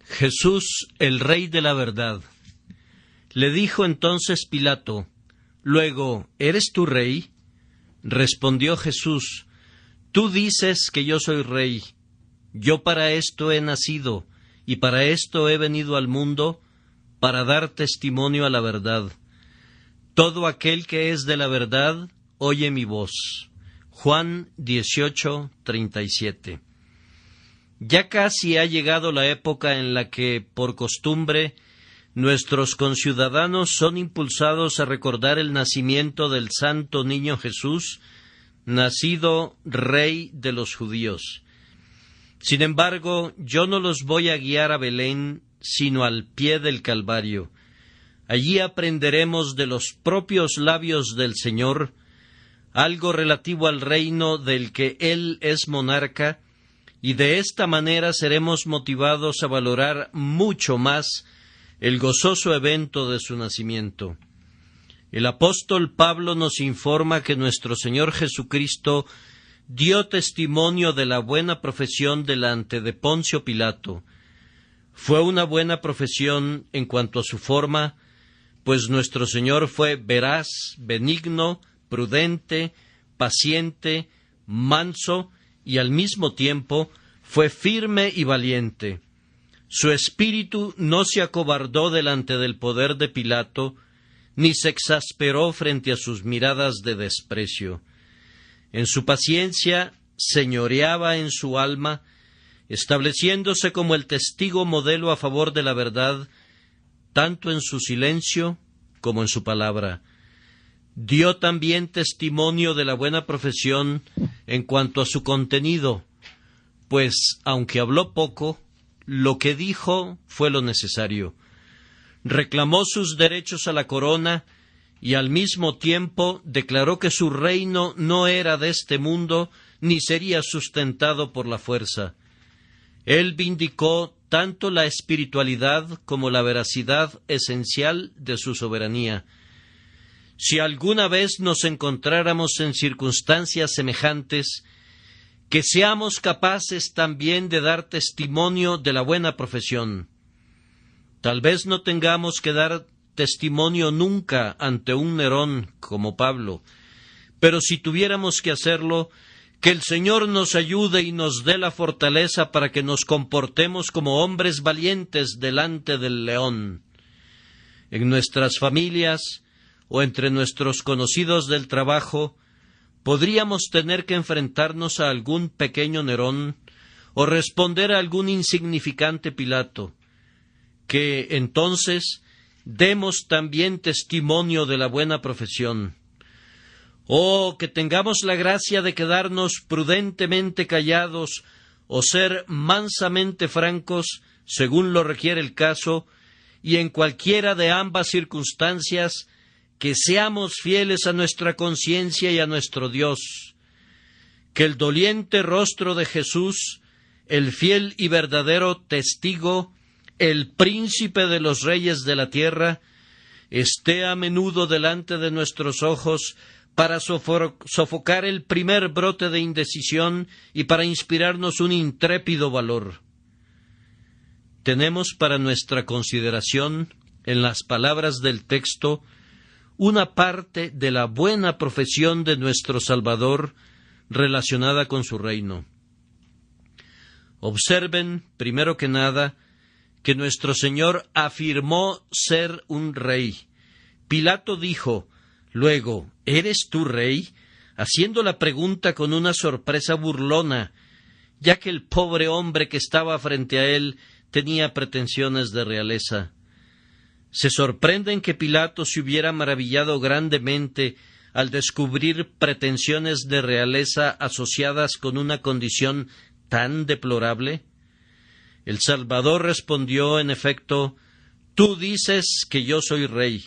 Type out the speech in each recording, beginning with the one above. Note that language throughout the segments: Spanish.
Jesús, el Rey de la verdad. Le dijo entonces Pilato: Luego, ¿eres tú rey? Respondió Jesús: Tú dices que yo soy rey. Yo para esto he nacido, y para esto he venido al mundo, para dar testimonio a la verdad. Todo aquel que es de la verdad, oye mi voz. Juan 18:37. Ya casi ha llegado la época en la que, por costumbre, nuestros conciudadanos son impulsados a recordar el nacimiento del santo niño Jesús, nacido Rey de los judíos. Sin embargo, yo no los voy a guiar a Belén, sino al pie del Calvario. Allí aprenderemos de los propios labios del Señor algo relativo al reino del que Él es monarca, y de esta manera seremos motivados a valorar mucho más el gozoso evento de su nacimiento. El apóstol Pablo nos informa que nuestro Señor Jesucristo dio testimonio de la buena profesión delante de Poncio Pilato. Fue una buena profesión en cuanto a su forma, pues nuestro Señor fue veraz, benigno, prudente, paciente, manso, y al mismo tiempo fue firme y valiente. Su espíritu no se acobardó delante del poder de Pilato, ni se exasperó frente a sus miradas de desprecio. En su paciencia señoreaba en su alma, estableciéndose como el testigo modelo a favor de la verdad, tanto en su silencio como en su palabra. Dio también testimonio de la buena profesión en cuanto a su contenido, pues, aunque habló poco, lo que dijo fue lo necesario. Reclamó sus derechos a la corona y al mismo tiempo declaró que su reino no era de este mundo ni sería sustentado por la fuerza. Él vindicó tanto la espiritualidad como la veracidad esencial de su soberanía. Si alguna vez nos encontráramos en circunstancias semejantes, que seamos capaces también de dar testimonio de la buena profesión. Tal vez no tengamos que dar testimonio nunca ante un Nerón como Pablo, pero si tuviéramos que hacerlo, que el Señor nos ayude y nos dé la fortaleza para que nos comportemos como hombres valientes delante del león. En nuestras familias o entre nuestros conocidos del trabajo, podríamos tener que enfrentarnos a algún pequeño Nerón o responder a algún insignificante Pilato, que entonces demos también testimonio de la buena profesión. O que tengamos la gracia de quedarnos prudentemente callados o ser mansamente francos, según lo requiere el caso, y en cualquiera de ambas circunstancias que seamos fieles a nuestra conciencia y a nuestro Dios. Que el doliente rostro de Jesús, el fiel y verdadero testigo, el príncipe de los reyes de la tierra, esté a menudo delante de nuestros ojos para sofocar el primer brote de indecisión y para inspirarnos un intrépido valor. Tenemos para nuestra consideración, en las palabras del texto, una parte de la buena profesión de nuestro Salvador relacionada con su reino. Observen, primero que nada, que nuestro Señor afirmó ser un rey. Pilato dijo: Luego, ¿eres tú rey?, haciendo la pregunta con una sorpresa burlona, ya que el pobre hombre que estaba frente a él tenía pretensiones de realeza. Se sorprenden que Pilato se hubiera maravillado grandemente al descubrir pretensiones de realeza asociadas con una condición tan deplorable. El Salvador respondió, en efecto: Tú dices que yo soy rey.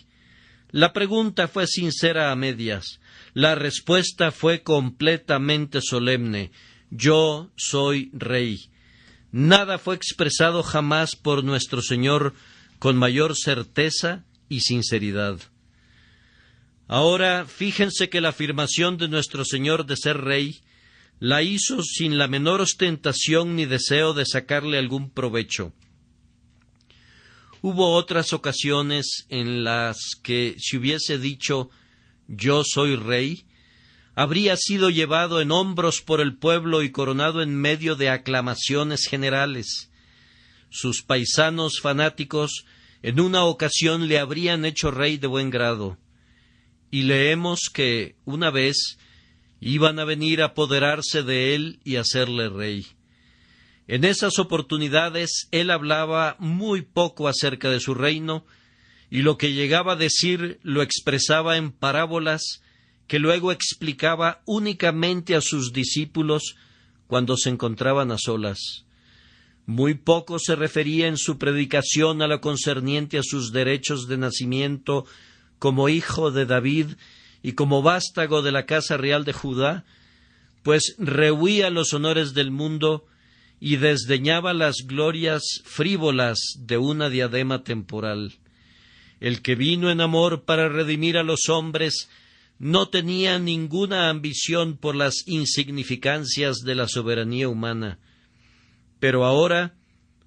La pregunta fue sincera a medias. La respuesta fue completamente solemne: Yo soy rey. Nada fue expresado jamás por nuestro Señor con mayor certeza y sinceridad. Ahora, fíjense que la afirmación de nuestro Señor de ser rey la hizo sin la menor ostentación ni deseo de sacarle algún provecho. Hubo otras ocasiones en las que si hubiese dicho «Yo soy rey», habría sido llevado en hombros por el pueblo y coronado en medio de aclamaciones generales. Sus paisanos fanáticos en una ocasión le habrían hecho rey de buen grado. Y leemos que una vez iban a venir a apoderarse de él y hacerle rey. En esas oportunidades él hablaba muy poco acerca de su reino, y lo que llegaba a decir lo expresaba en parábolas que luego explicaba únicamente a sus discípulos cuando se encontraban a solas. Muy poco se refería en su predicación a lo concerniente a sus derechos de nacimiento como hijo de David y como vástago de la casa real de Judá, pues rehuía los honores del mundo y desdeñaba las glorias frívolas de una diadema temporal. El que vino en amor para redimir a los hombres no tenía ninguna ambición por las insignificancias de la soberanía humana. Pero ahora,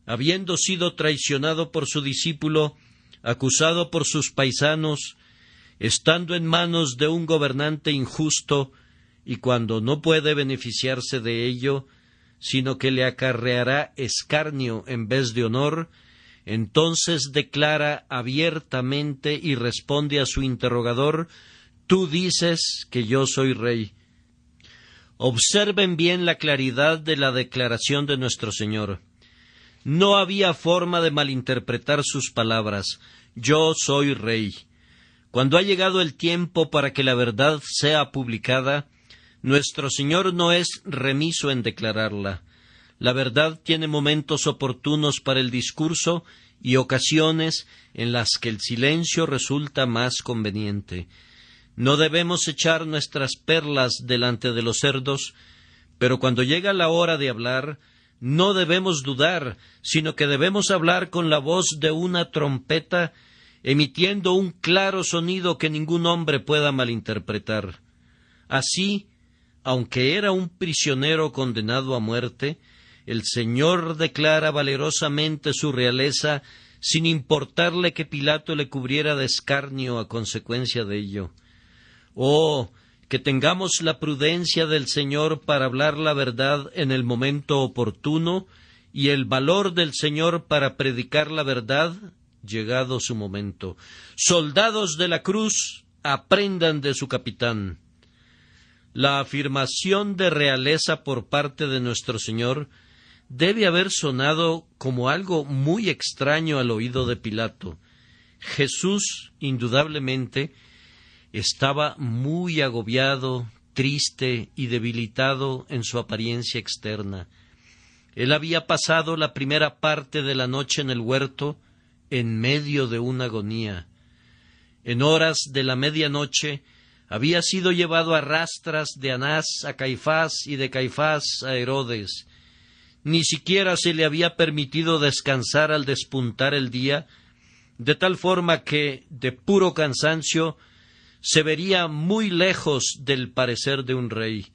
habiendo sido traicionado por su discípulo, acusado por sus paisanos, estando en manos de un gobernante injusto, y cuando no puede beneficiarse de ello, sino que le acarreará escarnio en vez de honor, entonces declara abiertamente y responde a su interrogador: «Tú dices que yo soy rey». Observen bien la claridad de la declaración de nuestro Señor. No había forma de malinterpretar sus palabras. «Yo soy rey». Cuando ha llegado el tiempo para que la verdad sea publicada, nuestro Señor no es remiso en declararla. La verdad tiene momentos oportunos para el discurso y ocasiones en las que el silencio resulta más conveniente. No debemos echar nuestras perlas delante de los cerdos, pero cuando llega la hora de hablar, no debemos dudar, sino que debemos hablar con la voz de una trompeta, emitiendo un claro sonido que ningún hombre pueda malinterpretar. Así, aunque era un prisionero condenado a muerte, el Señor declara valerosamente su realeza sin importarle que Pilato le cubriera de escarnio a consecuencia de ello. Oh, que tengamos la prudencia del Señor para hablar la verdad en el momento oportuno y el valor del Señor para predicar la verdad llegado su momento. Soldados de la cruz, aprendan de su capitán. La afirmación de realeza por parte de nuestro Señor debe haber sonado como algo muy extraño al oído de Pilato. Jesús, indudablemente, estaba muy agobiado, triste y debilitado en su apariencia externa. Él había pasado la primera parte de la noche en el huerto, en medio de una agonía. En horas de la medianoche había sido llevado a rastras de Anás a Caifás y de Caifás a Herodes. Ni siquiera se le había permitido descansar al despuntar el día, de tal forma que, de puro cansancio, se vería muy lejos del parecer de un rey.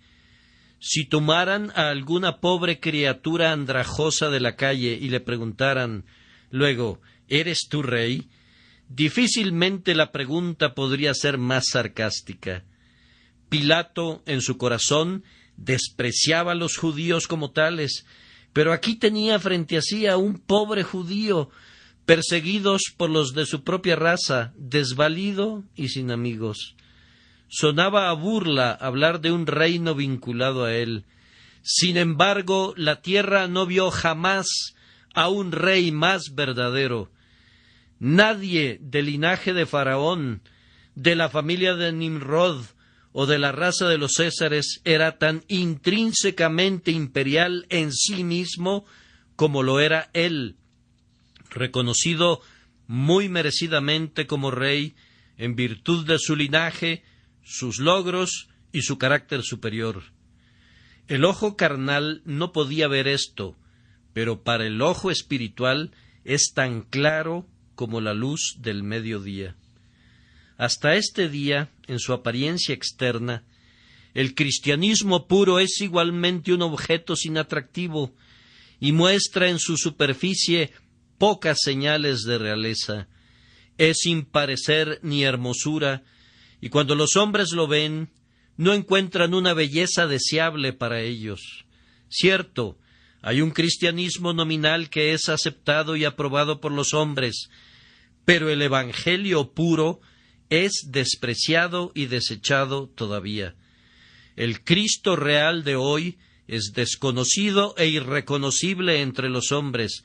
Si tomaran a alguna pobre criatura andrajosa de la calle y le preguntaran luego: ¿eres tú rey?, difícilmente la pregunta podría ser más sarcástica. Pilato, en su corazón, despreciaba a los judíos como tales, pero aquí tenía frente a sí a un pobre judío, perseguidos por los de su propia raza, desvalido y sin amigos. Sonaba a burla hablar de un reino vinculado a él. Sin embargo, la tierra no vio jamás a un rey más verdadero. Nadie del linaje de Faraón, de la familia de Nimrod o de la raza de los Césares era tan intrínsecamente imperial en sí mismo como lo era él, reconocido muy merecidamente como rey en virtud de su linaje, sus logros y su carácter superior. El ojo carnal no podía ver esto, pero para el ojo espiritual es tan claro como la luz del mediodía. Hasta este día, en su apariencia externa, el cristianismo puro es igualmente un objeto sin atractivo y muestra en su superficie pocas señales de realeza. Es sin parecer ni hermosura, y cuando los hombres lo ven, no encuentran una belleza deseable para ellos. Cierto, hay un cristianismo nominal que es aceptado y aprobado por los hombres, pero el evangelio puro es despreciado y desechado todavía. El Cristo real de hoy es desconocido e irreconocible entre los hombres,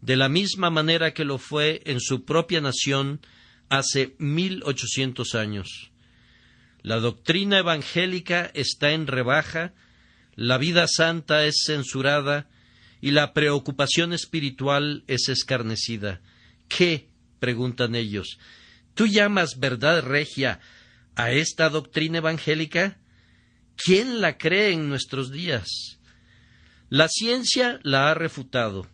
de la misma manera que lo fue en su propia nación hace 1800 años. La doctrina evangélica está en rebaja, la vida santa es censurada y la preocupación espiritual es escarnecida. ¿Qué?, preguntan ellos. ¿Tú llamas verdad regia a esta doctrina evangélica? ¿Quién la cree en nuestros días? La ciencia la ha refutado.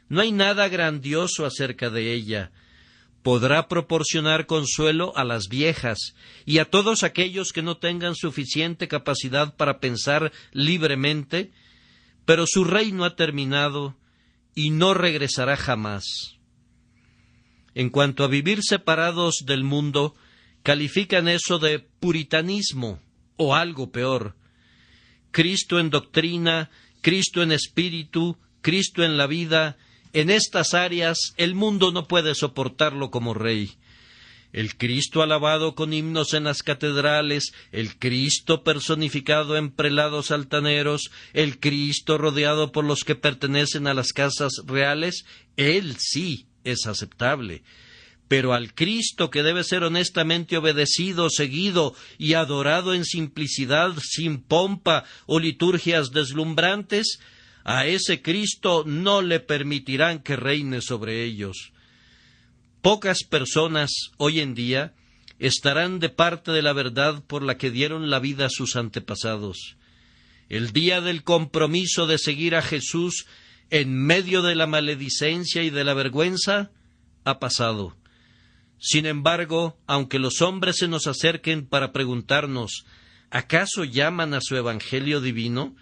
No hay nada grandioso acerca de ella. Podrá proporcionar consuelo a las viejas y a todos aquellos que no tengan suficiente capacidad para pensar libremente, pero su reino ha terminado y no regresará jamás. En cuanto a vivir separados del mundo, califican eso de puritanismo o algo peor. Cristo en doctrina, Cristo en espíritu, Cristo en la vida. En estas áreas el mundo no puede soportarlo como rey. El Cristo alabado con himnos en las catedrales, el Cristo personificado en prelados altaneros, el Cristo rodeado por los que pertenecen a las casas reales, él sí es aceptable. Pero al Cristo que debe ser honestamente obedecido, seguido y adorado en simplicidad, sin pompa o liturgias deslumbrantes, a ese Cristo no le permitirán que reine sobre ellos. Pocas personas hoy en día estarán de parte de la verdad por la que dieron la vida a sus antepasados. El día del compromiso de seguir a Jesús en medio de la maledicencia y de la vergüenza ha pasado. Sin embargo, aunque los hombres se nos acerquen para preguntarnos, ¿acaso llaman a su evangelio divino?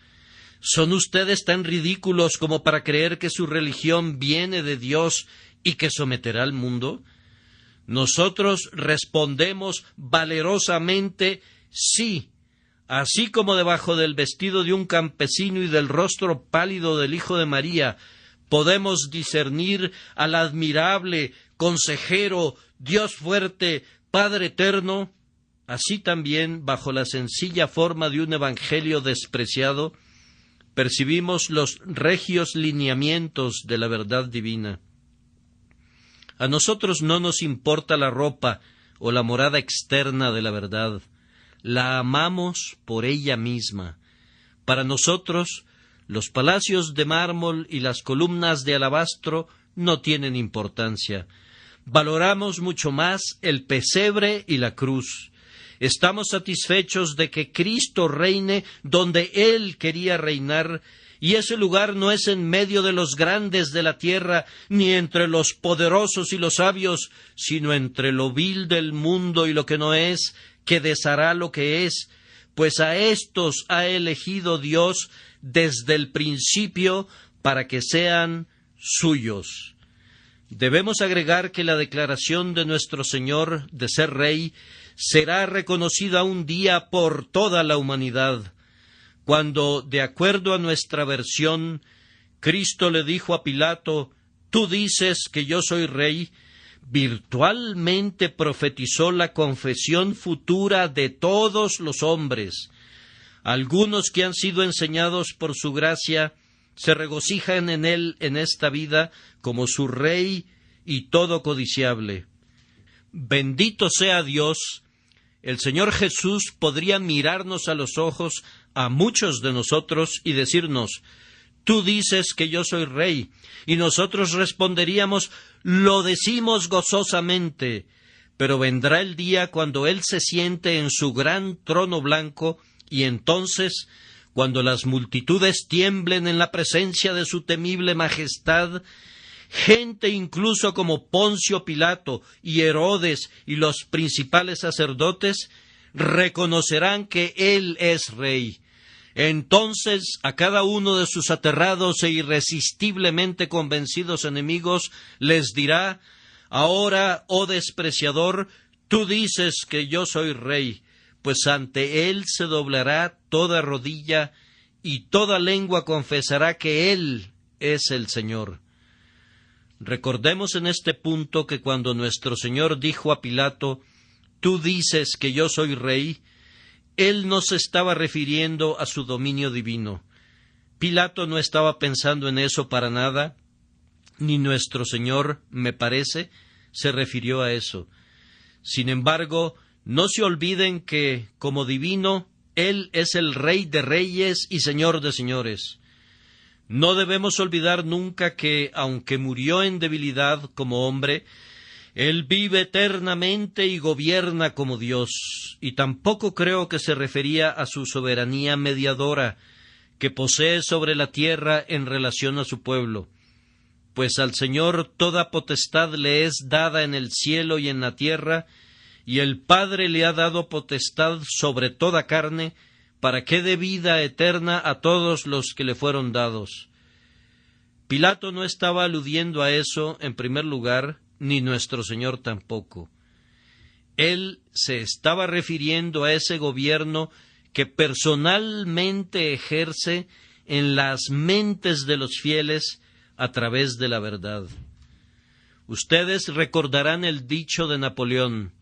¿Son ustedes tan ridículos como para creer que su religión viene de Dios y que someterá al mundo? Nosotros respondemos valerosamente sí, así como debajo del vestido de un campesino y del rostro pálido del Hijo de María podemos discernir al admirable consejero, Dios fuerte, Padre eterno, así también bajo la sencilla forma de un evangelio despreciado percibimos los regios lineamientos de la verdad divina. A nosotros no nos importa la ropa o la morada externa de la verdad. La amamos por ella misma. Para nosotros, los palacios de mármol y las columnas de alabastro no tienen importancia. Valoramos mucho más el pesebre y la cruz. Estamos satisfechos de que Cristo reine donde Él quería reinar, y ese lugar no es en medio de los grandes de la tierra, ni entre los poderosos y los sabios, sino entre lo vil del mundo y lo que no es, que deshará lo que es, pues a éstos ha elegido Dios desde el principio para que sean suyos. Debemos agregar que la declaración de nuestro Señor de ser Rey será reconocida un día por toda la humanidad, cuando, de acuerdo a nuestra versión, Cristo le dijo a Pilato: «Tú dices que yo soy Rey», virtualmente profetizó la confesión futura de todos los hombres. Algunos que han sido enseñados por su gracia se regocijan en él en esta vida como su Rey y todo codiciable. Bendito sea Dios. El Señor Jesús podría mirarnos a los ojos a muchos de nosotros y decirnos: «Tú dices que yo soy Rey», y nosotros responderíamos: «Lo decimos gozosamente». Pero vendrá el día cuando Él se siente en su gran trono blanco, y entonces, cuando las multitudes tiemblen en la presencia de su temible majestad, gente incluso como Poncio Pilato y Herodes y los principales sacerdotes reconocerán que Él es Rey. Entonces a cada uno de sus aterrados e irresistiblemente convencidos enemigos les dirá: ahora, oh despreciador, tú dices que yo soy rey, pues ante él se doblará toda rodilla y toda lengua confesará que él es el Señor. Recordemos en este punto que cuando nuestro Señor dijo a Pilato: tú dices que yo soy rey, él no se estaba refiriendo a su dominio divino. Pilato no estaba pensando en eso para nada, ni nuestro Señor, me parece, se refirió a eso. Sin embargo, no se olviden que, como divino, Él es el Rey de reyes y Señor de señores. No debemos olvidar nunca que, aunque murió en debilidad como hombre, Él vive eternamente y gobierna como Dios, y tampoco creo que se refería a su soberanía mediadora, que posee sobre la tierra en relación a su pueblo, pues al Señor toda potestad le es dada en el cielo y en la tierra, y el Padre le ha dado potestad sobre toda carne, para que dé vida eterna a todos los que le fueron dados. Pilato no estaba aludiendo a eso en primer lugar, ni nuestro Señor tampoco. Él se estaba refiriendo a ese gobierno que personalmente ejerce en las mentes de los fieles a través de la verdad. Ustedes recordarán el dicho de Napoleón: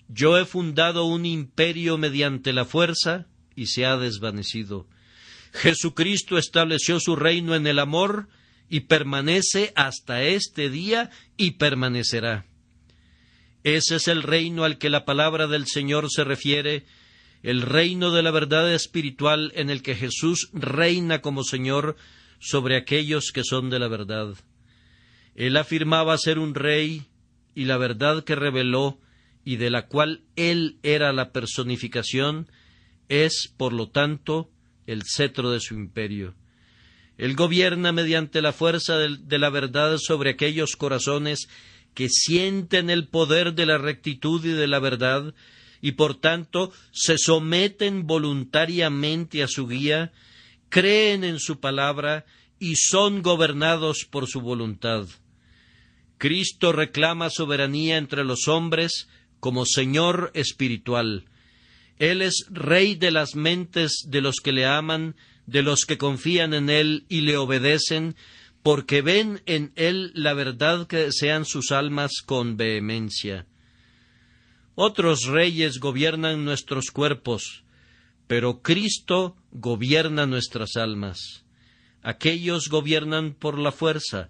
yo he fundado un imperio mediante la fuerza y se ha desvanecido. Jesucristo estableció su reino en el amor y permanece hasta este día y permanecerá. Ese es el reino al que la palabra del Señor se refiere, el reino de la verdad espiritual en el que Jesús reina como Señor sobre aquellos que son de la verdad. Él afirmaba ser un rey, y la verdad que reveló y de la cual Él era la personificación es, por lo tanto, el cetro de su imperio. Él gobierna mediante la fuerza de la verdad sobre aquellos corazones que sienten el poder de la rectitud y de la verdad, y por tanto se someten voluntariamente a su guía, creen en su palabra y son gobernados por su voluntad. Cristo reclama soberanía entre los hombres como Señor espiritual. Él es Rey de las mentes de los que le aman, de los que confían en Él y le obedecen, porque ven en Él la verdad que desean sus almas con vehemencia. Otros reyes gobiernan nuestros cuerpos, pero Cristo gobierna nuestras almas. Aquellos gobiernan por la fuerza,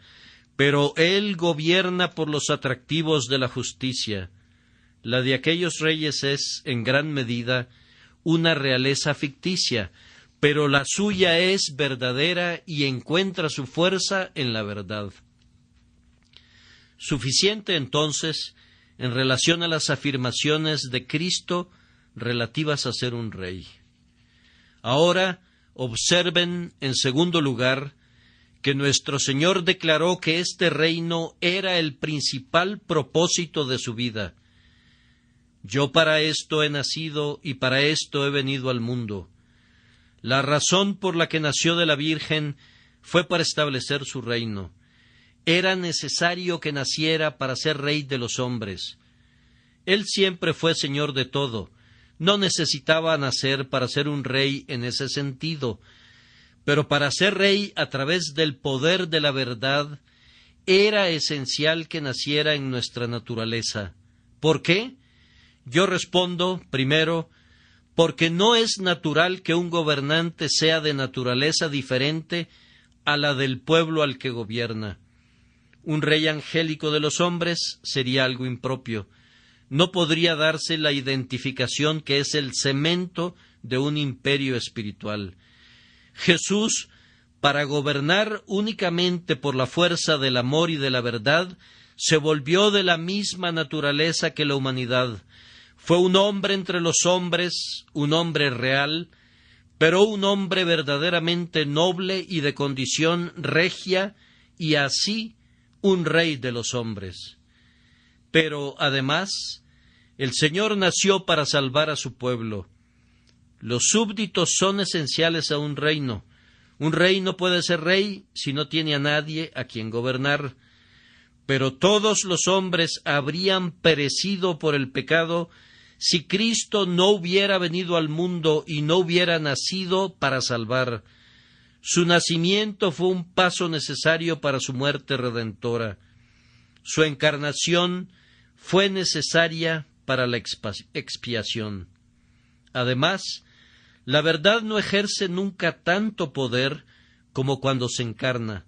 pero Él gobierna por los atractivos de la justicia. La de aquellos reyes es, en gran medida, una realeza ficticia, pero la suya es verdadera y encuentra su fuerza en la verdad. Suficiente, entonces, en relación a las afirmaciones de Cristo relativas a ser un rey. Ahora, observen, en segundo lugar, que nuestro Señor declaró que este reino era el principal propósito de su vida. Yo para esto he nacido y para esto he venido al mundo. La razón por la que nació de la Virgen fue para establecer su reino. Era necesario que naciera para ser rey de los hombres. Él siempre fue Señor de todo. No necesitaba nacer para ser un rey en ese sentido, pero para ser rey a través del poder de la verdad, era esencial que naciera en nuestra naturaleza. ¿Por qué? Yo respondo, primero, porque no es natural que un gobernante sea de naturaleza diferente a la del pueblo al que gobierna. Un rey angélico de los hombres sería algo impropio. No podría darse la identificación que es el cemento de un imperio espiritual. Jesús, para gobernar únicamente por la fuerza del amor y de la verdad, se volvió de la misma naturaleza que la humanidad. Fue un hombre entre los hombres, un hombre real, pero un hombre verdaderamente noble y de condición regia, y así un rey de los hombres. Pero, además, el Señor nació para salvar a su pueblo. Los súbditos son esenciales a un reino. Un rey no puede ser rey si no tiene a nadie a quien gobernar. Pero todos los hombres habrían perecido por el pecado si Cristo no hubiera venido al mundo y no hubiera nacido para salvar. Su nacimiento fue un paso necesario para su muerte redentora. Su encarnación fue necesaria para la expiación. Además, la verdad no ejerce nunca tanto poder como cuando se encarna.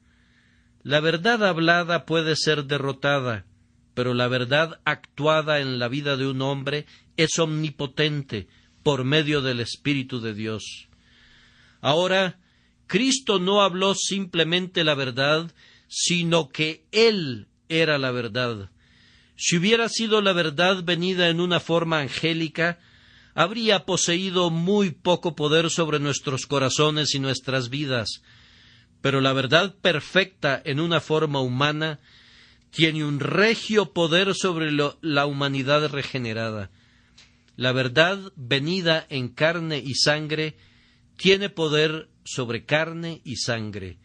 La verdad hablada puede ser derrotada, pero la verdad actuada en la vida de un hombre es omnipotente por medio del Espíritu de Dios. Ahora, Cristo no habló simplemente la verdad, sino que Él era la verdad. Si hubiera sido la verdad venida en una forma angélica, habría poseído muy poco poder sobre nuestros corazones y nuestras vidas, pero la verdad perfecta en una forma humana tiene un regio poder sobre la humanidad regenerada. La verdad venida en carne y sangre tiene poder sobre carne y sangre.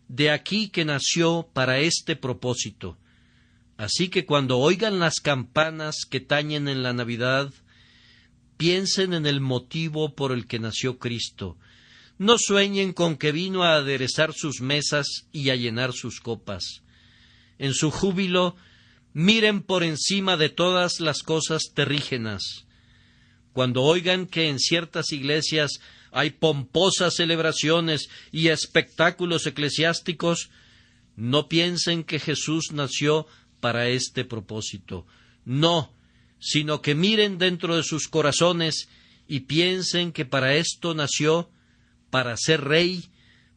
De aquí que nació para este propósito. Así que cuando oigan las campanas que tañen en la Navidad, piensen en el motivo por el que nació Cristo. No sueñen con que vino a aderezar sus mesas y a llenar sus copas. En su júbilo, miren por encima de todas las cosas terrígenas. Cuando oigan que en ciertas iglesias hay pomposas celebraciones y espectáculos eclesiásticos, no piensen que Jesús nació para este propósito. No, sino que miren dentro de sus corazones y piensen que para esto nació, para ser rey,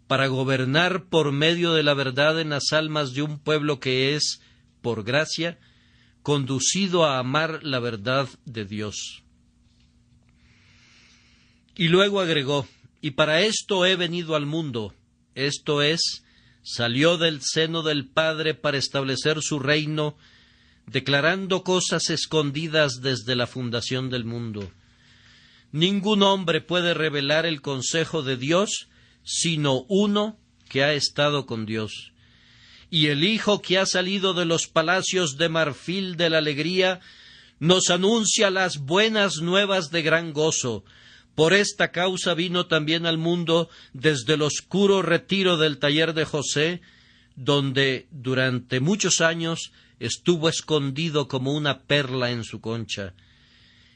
para gobernar por medio de la verdad en las almas de un pueblo que es, por gracia, conducido a amar la verdad de Dios. Y luego agregó, y para esto he venido al mundo, esto es, salió del seno del Padre para establecer su reino, declarando cosas escondidas desde la fundación del mundo. Ningún hombre puede revelar el consejo de Dios, sino uno que ha estado con Dios. Y el Hijo que ha salido de los palacios de marfil de la alegría, nos anuncia las buenas nuevas de gran gozo. Por esta causa vino también al mundo desde el oscuro retiro del taller de José, donde durante muchos años estuvo escondido como una perla en su concha.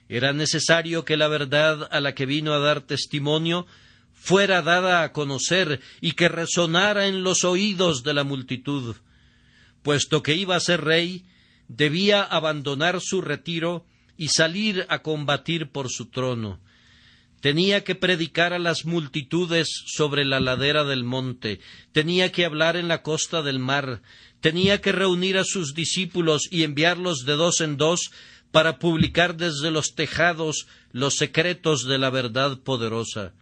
Era necesario que la verdad a la que vino a dar testimonio fuera dada a conocer y que resonara en los oídos de la multitud. Puesto que iba a ser rey, debía abandonar su retiro y salir a combatir por su trono. Tenía que predicar a las multitudes sobre la ladera del monte, tenía que hablar en la costa del mar, tenía que reunir a sus discípulos y enviarlos de dos en dos para publicar desde los tejados los secretos de la verdad poderosa.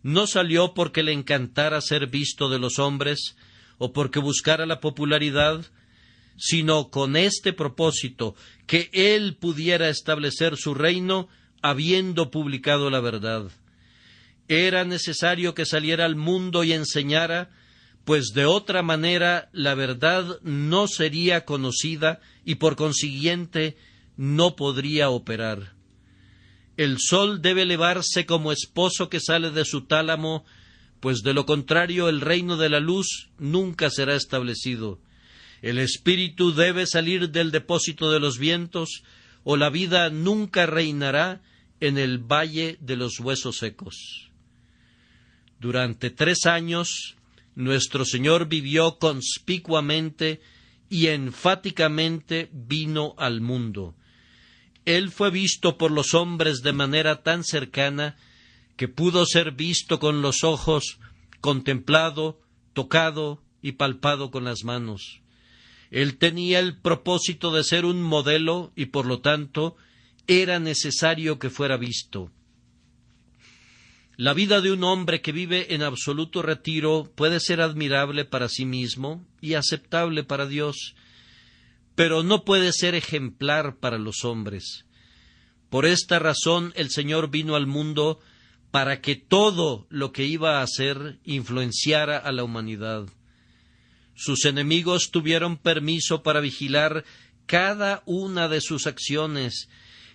No salió porque le encantara ser visto de los hombres o porque buscara la popularidad, sino con este propósito, que él pudiera establecer su reino habiendo publicado la verdad. Era necesario que saliera al mundo y enseñara, pues de otra manera la verdad no sería conocida y por consiguiente no podría operar. El sol debe elevarse como esposo que sale de su tálamo, pues de lo contrario el reino de la luz nunca será establecido. El espíritu debe salir del depósito de los vientos, o la vida nunca reinará en el valle de los huesos secos. Durante 3 años, nuestro Señor vivió conspicuamente y enfáticamente vino al mundo. Él fue visto por los hombres de manera tan cercana que pudo ser visto con los ojos, contemplado, tocado y palpado con las manos. Él tenía el propósito de ser un modelo y, por lo tanto, era necesario que fuera visto. La vida de un hombre que vive en absoluto retiro puede ser admirable para sí mismo y aceptable para Dios, pero no puede ser ejemplar para los hombres. Por esta razón el Señor vino al mundo para que todo lo que iba a hacer influenciara a la humanidad. Sus enemigos tuvieron permiso para vigilar cada una de sus acciones,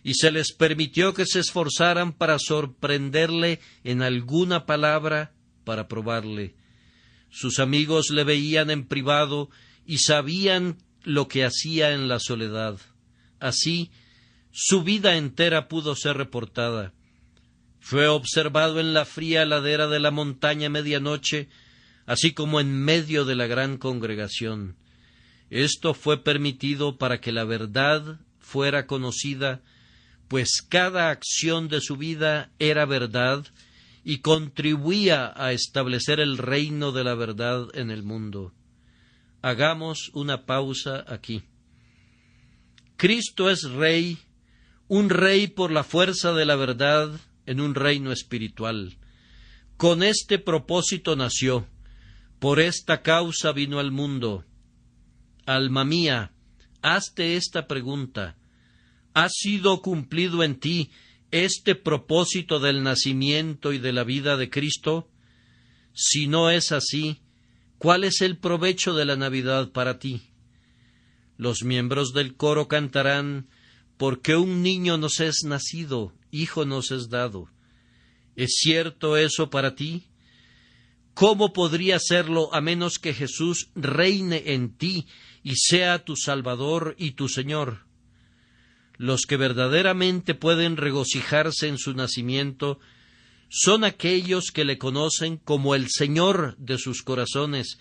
y se les permitió que se esforzaran para sorprenderle en alguna palabra para probarle. Sus amigos le veían en privado y sabían lo que hacía en la soledad. Así, su vida entera pudo ser reportada. Fue observado en la fría ladera de la montaña a medianoche, así como en medio de la gran congregación. Esto fue permitido para que la verdad fuera conocida, pues cada acción de su vida era verdad y contribuía a establecer el reino de la verdad en el mundo. Hagamos una pausa aquí. Cristo es Rey, un Rey por la fuerza de la verdad en un reino espiritual. Con este propósito nació, por esta causa vino al mundo. Alma mía, hazte esta pregunta: ¿ha sido cumplido en ti este propósito del nacimiento y de la vida de Cristo? Si no es así, ¿cuál es el provecho de la Navidad para ti? Los miembros del coro cantarán: porque un niño nos es nacido, hijo nos es dado. ¿Es cierto eso para ti? ¿Cómo podría serlo a menos que Jesús reine en ti y sea tu Salvador y tu Señor? Los que verdaderamente pueden regocijarse en su nacimiento son aquellos que le conocen como el Señor de sus corazones,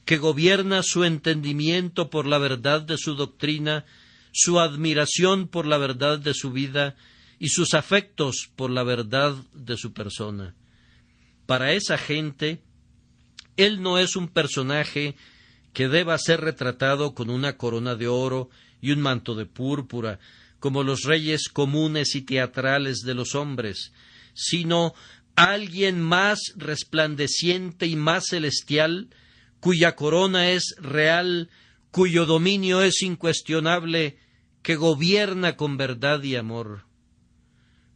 que gobierna su entendimiento por la verdad de su doctrina, su admiración por la verdad de su vida y sus afectos por la verdad de su persona. Para esa gente, Él no es un personaje que deba ser retratado con una corona de oro y un manto de púrpura, como los reyes comunes y teatrales de los hombres, sino alguien más resplandeciente y más celestial, cuya corona es real, cuyo dominio es incuestionable, que gobierna con verdad y amor.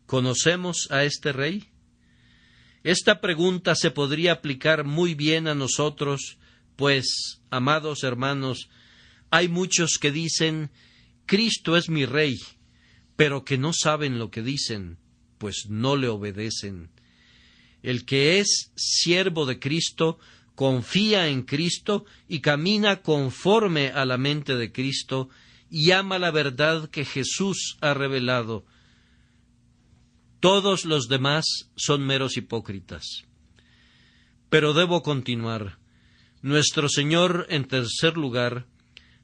¿Conocemos a este Rey? Esta pregunta se podría aplicar muy bien a nosotros, pues, amados hermanos, hay muchos que dicen: Cristo es mi Rey, pero que no saben lo que dicen, pues no le obedecen. El que es siervo de Cristo confía en Cristo y camina conforme a la mente de Cristo y ama la verdad que Jesús ha revelado. Todos los demás son meros hipócritas. Pero debo continuar. Nuestro Señor, en tercer lugar,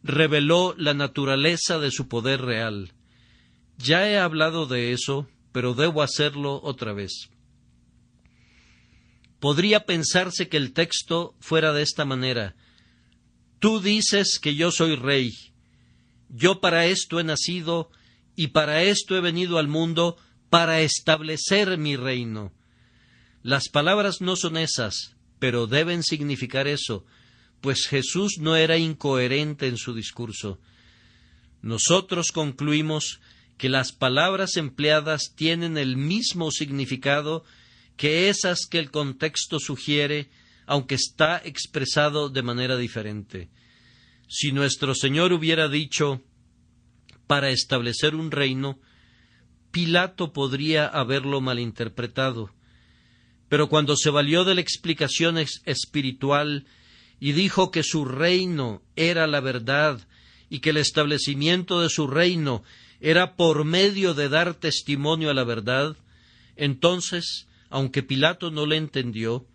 reveló la naturaleza de su poder real. Ya he hablado de eso, pero debo hacerlo otra vez. Podría pensarse que el texto fuera de esta manera: tú dices que yo soy rey, yo para esto he nacido y para esto he venido al mundo, para establecer mi reino. Las palabras no son esas, pero deben significar eso, pues Jesús no era incoherente en su discurso. Nosotros concluimos que las palabras empleadas tienen el mismo significado que esas que el contexto sugiere, aunque está expresado de manera diferente. Si nuestro Señor hubiera dicho para establecer un reino, Pilato podría haberlo malinterpretado. Pero cuando se valió de la explicación espiritual y dijo que su reino era la verdad y que el establecimiento de su reino era por medio de dar testimonio a la verdad, entonces, aunque Pilato no le entendió,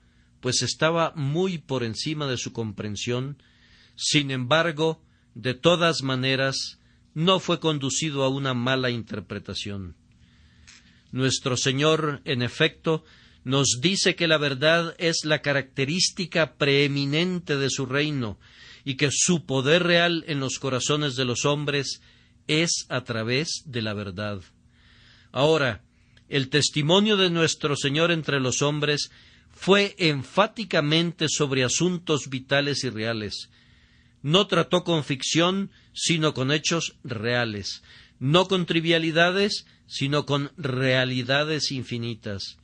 pues estaba muy por encima de su comprensión, sin embargo, de todas maneras, no fue conducido a una mala interpretación. Nuestro Señor, en efecto, nos dice que la verdad es la característica preeminente de su reino y que su poder real en los corazones de los hombres es a través de la verdad. Ahora, el testimonio de nuestro Señor entre los hombres fue enfáticamente sobre asuntos vitales y reales. No trató con ficción, sino con hechos reales. no con trivialidades, sino con realidades infinitas.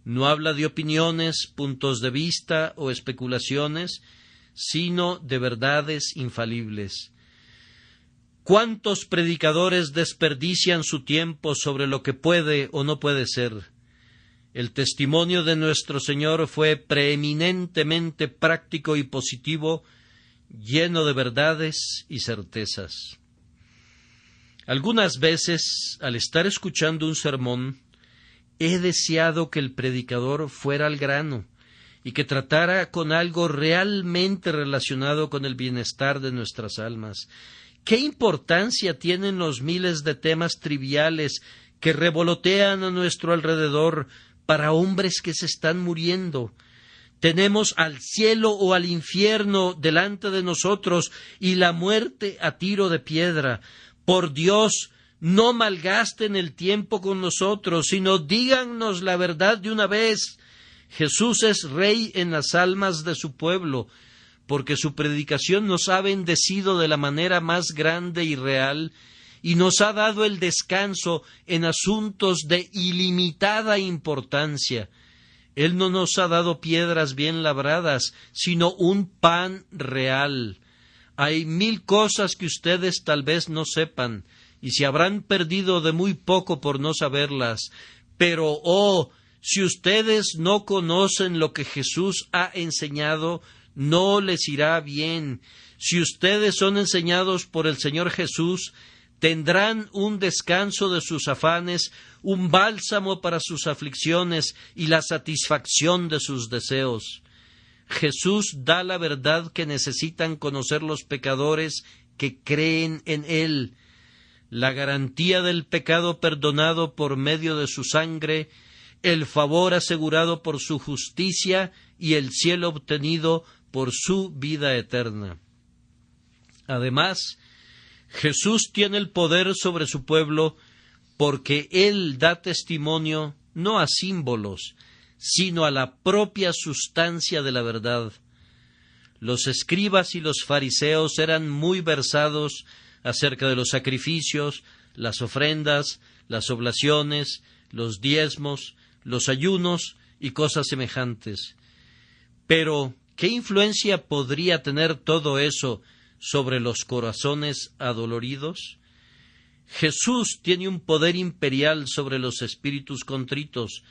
No habla de opiniones, puntos de vista o especulaciones, sino de verdades infalibles. ¿Cuántos predicadores desperdician su tiempo sobre lo que puede o no puede ser? El testimonio de nuestro Señor fue preeminentemente práctico y positivo, lleno de verdades y certezas. Algunas veces, al estar escuchando un sermón, he deseado que el predicador fuera al grano y que tratara con algo realmente relacionado con el bienestar de nuestras almas. ¿Qué importancia tienen los miles de temas triviales que revolotean a nuestro alrededor para hombres que se están muriendo? Tenemos al cielo o al infierno delante de nosotros y la muerte a tiro de piedra. Por Dios, no malgasten el tiempo con nosotros, sino díganos la verdad de una vez. Jesús es Rey en las almas de su pueblo, porque su predicación nos ha bendecido de la manera más grande y real, y nos ha dado el descanso en asuntos de ilimitada importancia. Él no nos ha dado piedras bien labradas, sino un pan real. Hay 1000 cosas que ustedes tal vez no sepan, y se habrán perdido de muy poco por no saberlas. Pero, si ustedes no conocen lo que Jesús ha enseñado, no les irá bien. Si ustedes son enseñados por el Señor Jesús, tendrán un descanso de sus afanes, un bálsamo para sus aflicciones y la satisfacción de sus deseos. Jesús da la verdad que necesitan conocer los pecadores que creen en Él, la garantía del pecado perdonado por medio de su sangre, el favor asegurado por su justicia y el cielo obtenido por su vida eterna. Además, Jesús tiene el poder sobre su pueblo porque Él da testimonio no a símbolos, sino a la propia sustancia de la verdad. Los escribas y los fariseos eran muy versados acerca de los sacrificios, las ofrendas, las oblaciones, los diezmos, los ayunos y cosas semejantes. Pero, ¿qué influencia podría tener todo eso sobre los corazones adoloridos? Jesús tiene un poder imperial sobre los espíritus contritos,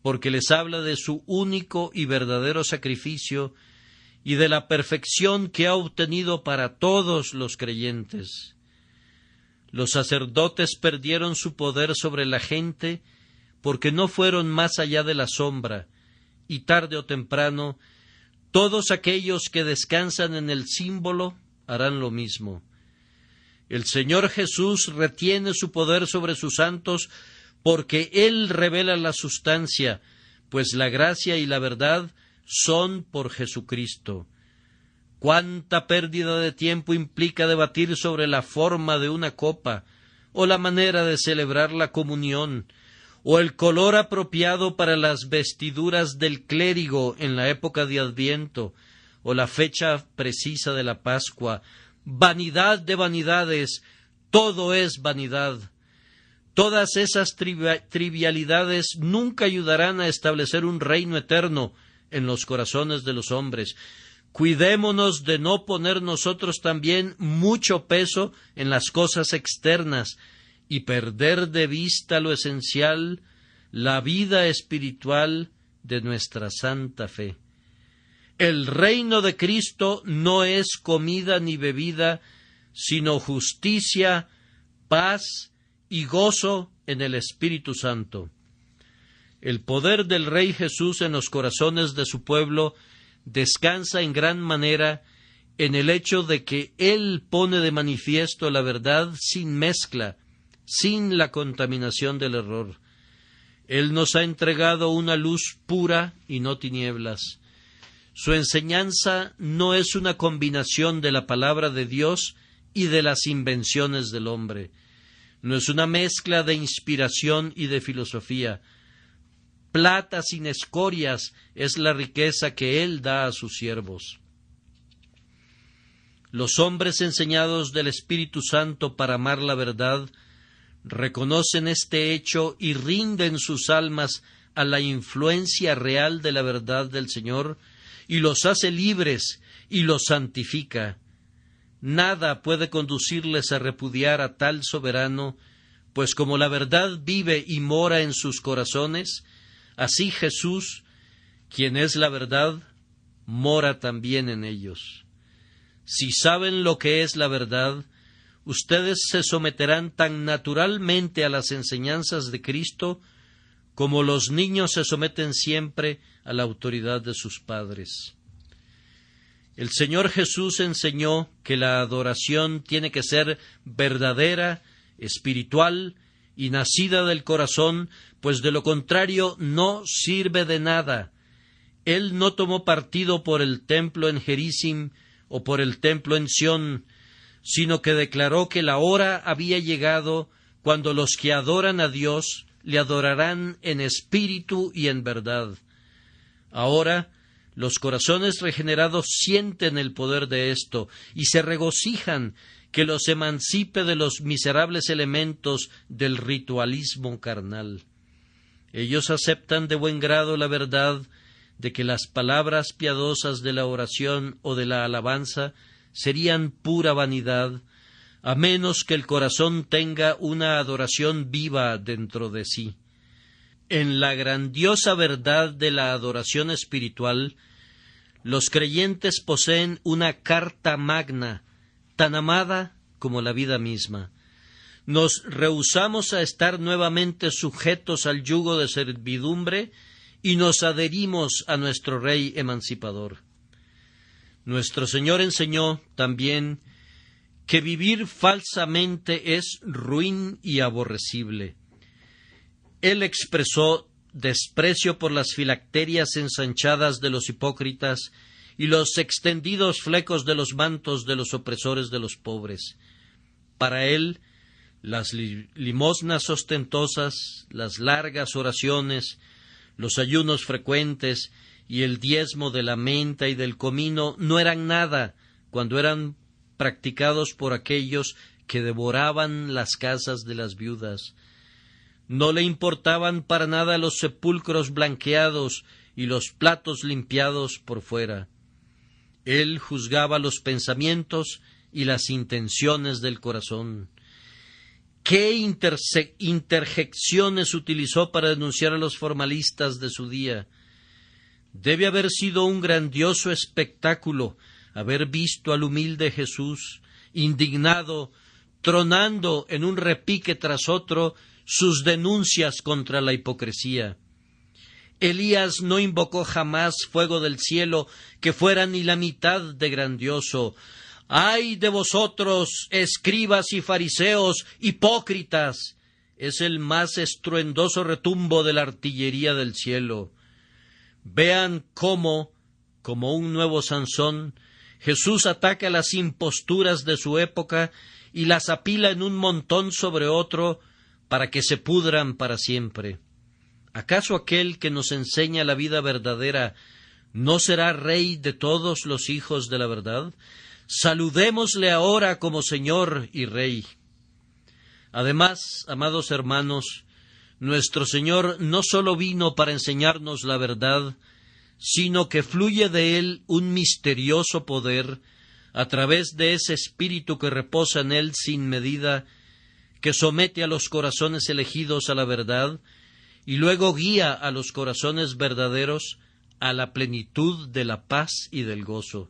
porque les habla de su único y verdadero sacrificio y de la perfección que ha obtenido para todos los creyentes. Los sacerdotes perdieron su poder sobre la gente porque no fueron más allá de la sombra, y tarde o temprano todos aquellos que descansan en el símbolo harán lo mismo. El Señor Jesús retiene su poder sobre sus santos porque Él revela la sustancia, pues la gracia y la verdad son por Jesucristo. ¿Cuánta pérdida de tiempo implica debatir sobre la forma de una copa, o la manera de celebrar la comunión, o el color apropiado para las vestiduras del clérigo en la época de Adviento, o la fecha precisa de la Pascua? Vanidad de vanidades, todo es vanidad. Todas esas trivialidades nunca ayudarán a establecer un reino eterno en los corazones de los hombres. Cuidémonos de no poner nosotros también mucho peso en las cosas externas y perder de vista lo esencial, la vida espiritual de nuestra santa fe. El reino de Cristo no es comida ni bebida, sino justicia, paz y gozo en el Espíritu Santo. El poder del Rey Jesús en los corazones de su pueblo descansa en gran manera en el hecho de que Él pone de manifiesto la verdad sin mezcla, sin la contaminación del error. Él nos ha entregado una luz pura y no tinieblas. Su enseñanza no es una combinación de la palabra de Dios y de las invenciones del hombre. No es una mezcla de inspiración y de filosofía. Plata sin escorias es la riqueza que Él da a sus siervos. Los hombres enseñados del Espíritu Santo para amar la verdad reconocen este hecho y rinden sus almas a la influencia real de la verdad del Señor, y los hace libres y los santifica. Nada puede conducirles a repudiar a tal soberano, pues como la verdad vive y mora en sus corazones, así Jesús, quien es la verdad, mora también en ellos. Si saben lo que es la verdad, ustedes se someterán tan naturalmente a las enseñanzas de Cristo como los niños se someten siempre a la autoridad de sus padres. El Señor Jesús enseñó que la adoración tiene que ser verdadera, espiritual y nacida del corazón, pues de lo contrario no sirve de nada. Él no tomó partido por el templo en Gerizim o por el templo en Sión, sino que declaró que la hora había llegado cuando los que adoran a Dios le adorarán en espíritu y en verdad. Ahora, los corazones regenerados sienten el poder de esto y se regocijan que los emancipe de los miserables elementos del ritualismo carnal. Ellos aceptan de buen grado la verdad de que las palabras piadosas de la oración o de la alabanza serían pura vanidad, a menos que el corazón tenga una adoración viva dentro de sí. En la grandiosa verdad de la adoración espiritual, los creyentes poseen una carta magna, tan amada como la vida misma. Nos rehusamos a estar nuevamente sujetos al yugo de servidumbre y nos adherimos a nuestro Rey emancipador. Nuestro Señor enseñó también que vivir falsamente es ruin y aborrecible. Él expresó desprecio por las filacterias ensanchadas de los hipócritas y los extendidos flecos de los mantos de los opresores de los pobres. Para él, las limosnas ostentosas, las largas oraciones, los ayunos frecuentes y el diezmo de la menta y del comino no eran nada cuando eran practicados por aquellos que devoraban las casas de las viudas. No le importaban para nada los sepulcros blanqueados y los platos limpiados por fuera. Él juzgaba los pensamientos y las intenciones del corazón. ¿Qué interjecciones utilizó para denunciar a los formalistas de su día? Debe haber sido un grandioso espectáculo haber visto al humilde Jesús, indignado, tronando en un repique tras otro sus denuncias contra la hipocresía. Elías no invocó jamás fuego del cielo que fuera ni la mitad de grandioso. ¡Ay de vosotros, escribas y fariseos, hipócritas! Es el más estruendoso retumbo de la artillería del cielo. Vean cómo, como un nuevo Sansón, Jesús ataca las imposturas de su época y las apila en un montón sobre otro para que se pudran para siempre. ¿Acaso aquel que nos enseña la vida verdadera no será Rey de todos los hijos de la verdad? Saludémosle ahora como Señor y Rey. Además, amados hermanos, nuestro Señor no sólo vino para enseñarnos la verdad, sino que fluye de Él un misterioso poder a través de ese Espíritu que reposa en Él sin medida, que somete a los corazones elegidos a la verdad y luego guía a los corazones verdaderos a la plenitud de la paz y del gozo.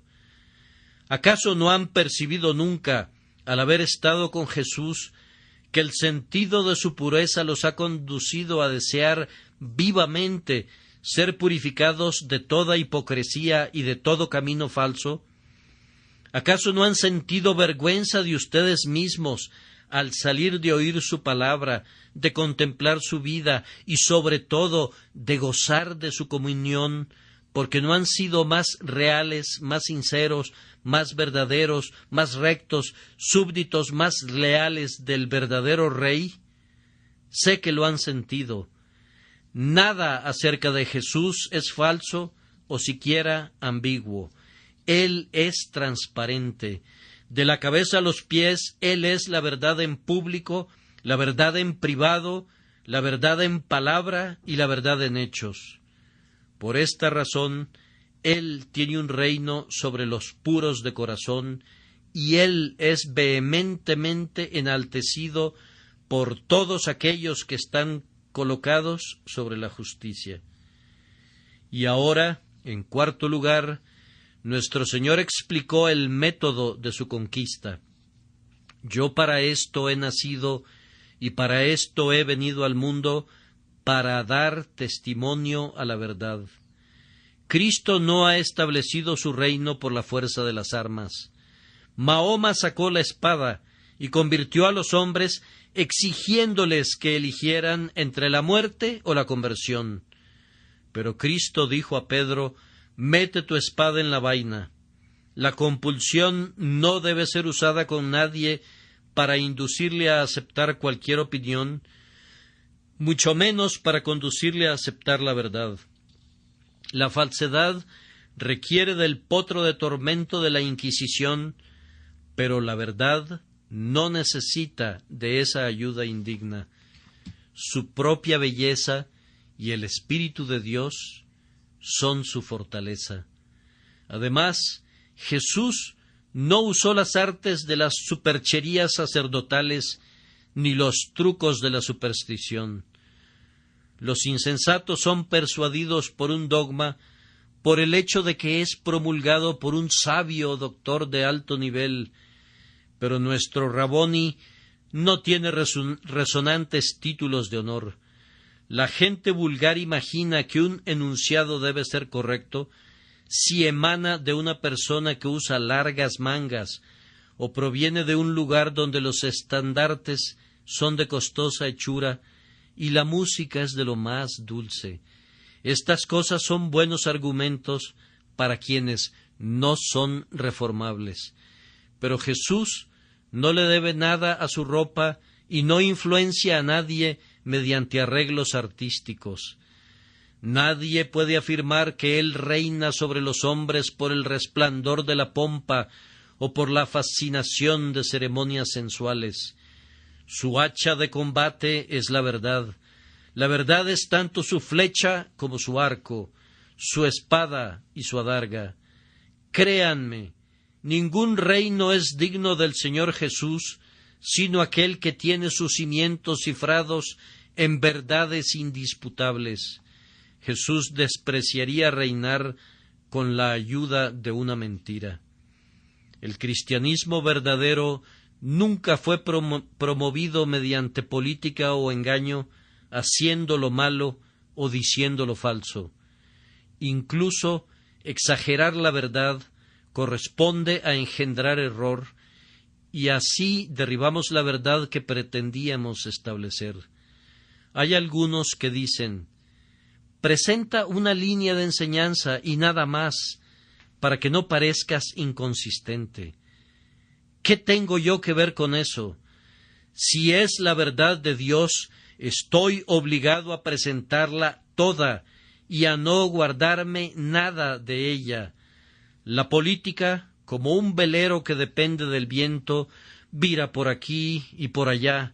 ¿Acaso no han percibido nunca, al haber estado con Jesús, que el sentido de su pureza los ha conducido a desear vivamente ser purificados de toda hipocresía y de todo camino falso? ¿Acaso no han sentido vergüenza de ustedes mismos al salir de oír su palabra, de contemplar su vida y sobre todo de gozar de su comunión, porque no han sido más reales, más sinceros, más verdaderos, más rectos, súbditos más leales del verdadero Rey? Sé que lo han sentido. Nada acerca de Jesús es falso o siquiera ambiguo. Él es transparente. De la cabeza a los pies, Él es la verdad en público, la verdad en privado, la verdad en palabra y la verdad en hechos. Por esta razón, Él tiene un reino sobre los puros de corazón, y Él es vehementemente enaltecido por todos aquellos que están colocados sobre la justicia. Y ahora, en cuarto lugar, nuestro Señor explicó el método de su conquista. Yo para esto he nacido y para esto he venido al mundo, para dar testimonio a la verdad. Cristo no ha establecido su reino por la fuerza de las armas. Mahoma sacó la espada y convirtió a los hombres exigiéndoles que eligieran entre la muerte o la conversión. Pero Cristo dijo a Pedro: mete tu espada en la vaina. La compulsión no debe ser usada con nadie para inducirle a aceptar cualquier opinión, mucho menos para conducirle a aceptar la verdad. La falsedad requiere del potro de tormento de la Inquisición, pero la verdad no necesita de esa ayuda indigna. Su propia belleza y el Espíritu de Dios son su fortaleza. Además, Jesús no usó las artes de las supercherías sacerdotales ni los trucos de la superstición. Los insensatos son persuadidos por un dogma, por el hecho de que es promulgado por un sabio doctor de alto nivel, pero nuestro Raboni no tiene resonantes títulos de honor. La gente vulgar imagina que un enunciado debe ser correcto si emana de una persona que usa largas mangas o proviene de un lugar donde los estandartes son de costosa hechura y la música es de lo más dulce. Estas cosas son buenos argumentos para quienes no son reformables. Pero Jesús no le debe nada a su ropa y no influencia a nadie mediante arreglos artísticos. Nadie puede afirmar que Él reina sobre los hombres por el resplandor de la pompa o por la fascinación de ceremonias sensuales. Su hacha de combate es la verdad. La verdad es tanto su flecha como su arco, su espada y su adarga. Créanme, ningún reino es digno del Señor Jesús, sino aquel que tiene sus cimientos cifrados en verdades indisputables. Jesús despreciaría reinar con la ayuda de una mentira. El cristianismo verdadero nunca fue promovido mediante política o engaño, haciendo lo malo o diciendo lo falso. Incluso exagerar la verdad corresponde a engendrar error, y así derribamos la verdad que pretendíamos establecer. Hay algunos que dicen: presenta una línea de enseñanza y nada más, para que no parezcas inconsistente. ¿Qué tengo yo que ver con eso? Si es la verdad de Dios, estoy obligado a presentarla toda y a no guardarme nada de ella. La política, como un velero que depende del viento, vira por aquí y por allá,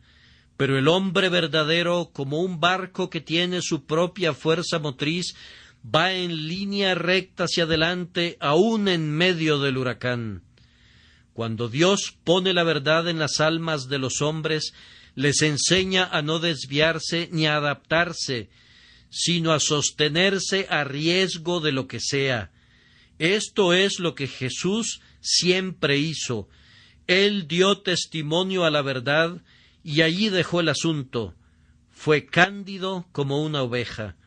pero el hombre verdadero, como un barco que tiene su propia fuerza motriz, va en línea recta hacia adelante, aun en medio del huracán. Cuando Dios pone la verdad en las almas de los hombres, les enseña a no desviarse ni a adaptarse, sino a sostenerse a riesgo de lo que sea. Esto es lo que Jesús siempre hizo. Él dio testimonio a la verdad y allí dejó el asunto. Fue cándido como una oveja.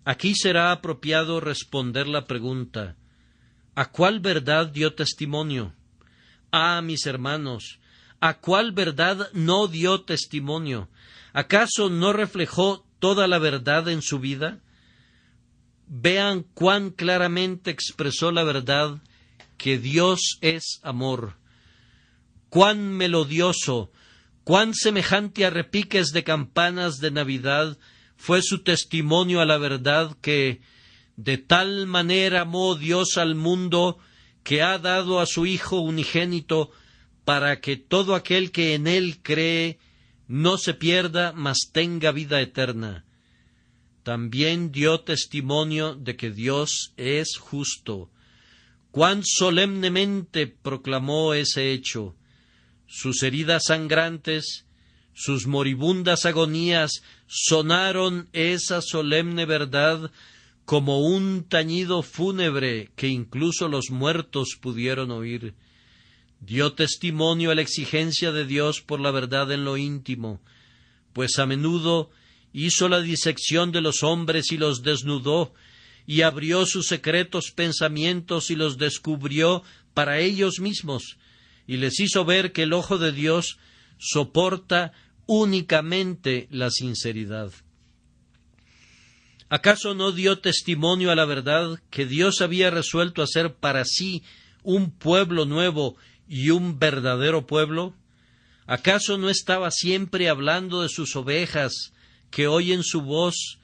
Aquí será apropiado responder la pregunta: ¿a cuál verdad dio testimonio? Ah, mis hermanos, ¿a cuál verdad no dio testimonio? ¿Acaso no reflejó toda la verdad en su vida? Vean cuán claramente expresó la verdad que Dios es amor. Cuán melodioso, cuán semejante a repiques de campanas de Navidad fue su testimonio a la verdad que de tal manera amó Dios al mundo que ha dado a su Hijo unigénito para que todo aquel que en Él cree no se pierda, mas tenga vida eterna. También dio testimonio de que Dios es justo. Cuán solemnemente proclamó ese hecho. Sus heridas sangrantes, sus moribundas agonías, sonaron esa solemne verdad como un tañido fúnebre que incluso los muertos pudieron oír. Dio testimonio a la exigencia de Dios por la verdad en lo íntimo, pues a menudo hizo la disección de los hombres y los desnudó, y abrió sus secretos pensamientos y los descubrió para ellos mismos, y les hizo ver que el ojo de Dios soporta únicamente la sinceridad. ¿Acaso no dio testimonio a la verdad que Dios había resuelto hacer para sí un pueblo nuevo y un verdadero pueblo? ¿Acaso no estaba siempre hablando de sus ovejas que oyen su voz,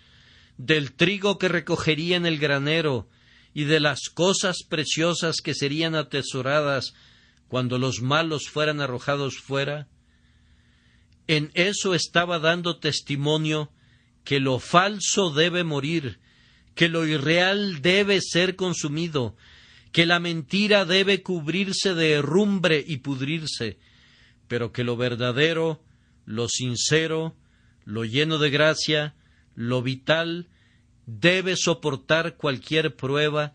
del trigo que recogería en el granero y de las cosas preciosas que serían atesoradas cuando los malos fueran arrojados fuera? En eso estaba dando testimonio que lo falso debe morir, que lo irreal debe ser consumido, que la mentira debe cubrirse de herrumbre y pudrirse, pero que lo verdadero, lo sincero, lo lleno de gracia, lo vital, debe soportar cualquier prueba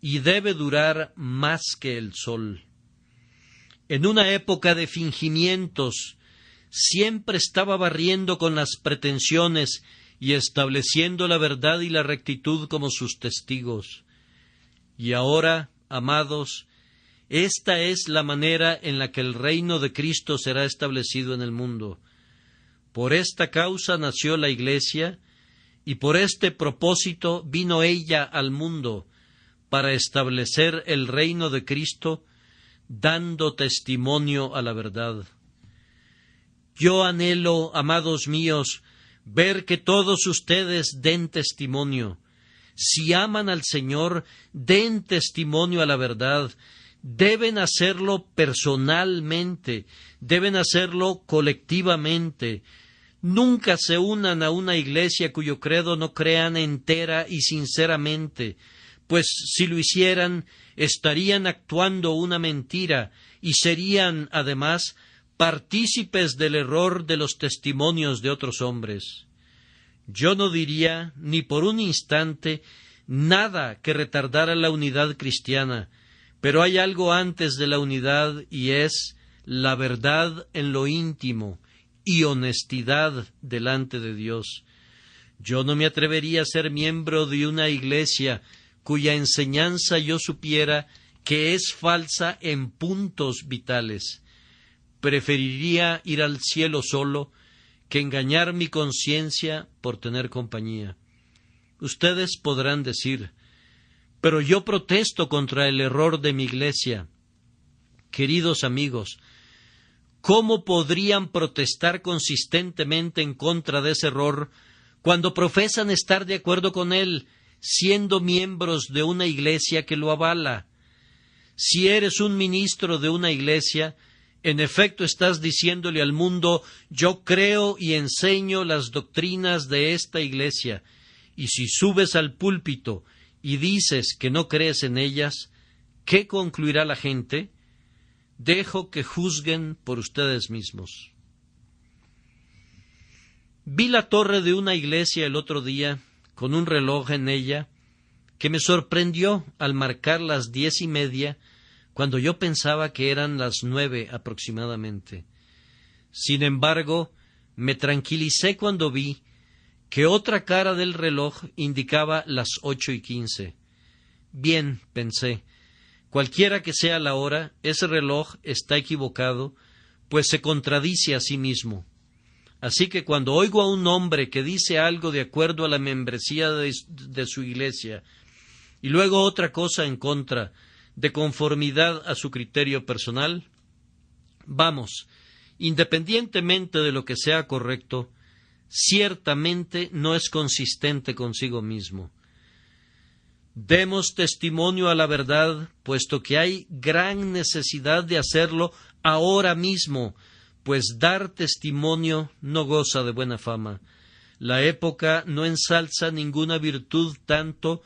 y debe durar más que el sol. En una época de fingimientos, siempre estaba barriendo con las pretensiones y estableciendo la verdad y la rectitud como sus testigos. Y ahora, amados, esta es la manera en la que el reino de Cristo será establecido en el mundo. Por esta causa nació la Iglesia, y por este propósito vino ella al mundo, para establecer el reino de Cristo, dando testimonio a la verdad. Yo anhelo, amados míos, ver que todos ustedes den testimonio. Si aman al Señor, den testimonio a la verdad. Deben hacerlo personalmente, deben hacerlo colectivamente. Nunca se unan a una iglesia cuyo credo no crean entera y sinceramente, pues si lo hicieran, estarían actuando una mentira y serían, además, partícipes del error de los testimonios de otros hombres. Yo no diría, ni por un instante, nada que retardara la unidad cristiana, pero hay algo antes de la unidad y es la verdad en lo íntimo y honestidad delante de Dios. Yo no me atrevería a ser miembro de una iglesia cuya enseñanza yo supiera que es falsa en puntos vitales. Preferiría ir al cielo solo que engañar mi conciencia por tener compañía. Ustedes podrán decir, pero yo protesto contra el error de mi iglesia. Queridos amigos, ¿cómo podrían protestar consistentemente en contra de ese error cuando profesan estar de acuerdo con él, siendo miembros de una iglesia que lo avala? Si eres un ministro de una iglesia, en efecto estás diciéndole al mundo, yo creo y enseño las doctrinas de esta iglesia, y si subes al púlpito y dices que no crees en ellas, ¿qué concluirá la gente? Dejo que juzguen por ustedes mismos. Vi la torre de una iglesia el otro día, con un reloj en ella, que me sorprendió al marcar las 10:30, cuando yo pensaba que eran las 9 aproximadamente. Sin embargo, me tranquilicé cuando vi que otra cara del reloj indicaba las 8:15. Bien, pensé, cualquiera que sea la hora, ese reloj está equivocado, pues se contradice a sí mismo. Así que cuando oigo a un hombre que dice algo de acuerdo a la membresía de su iglesia, y luego otra cosa en contra, de conformidad a su criterio personal, vamos, independientemente de lo que sea correcto, ciertamente no es consistente consigo mismo. Demos testimonio a la verdad, puesto que hay gran necesidad de hacerlo ahora mismo, pues dar testimonio no goza de buena fama. La época no ensalza ninguna virtud tanto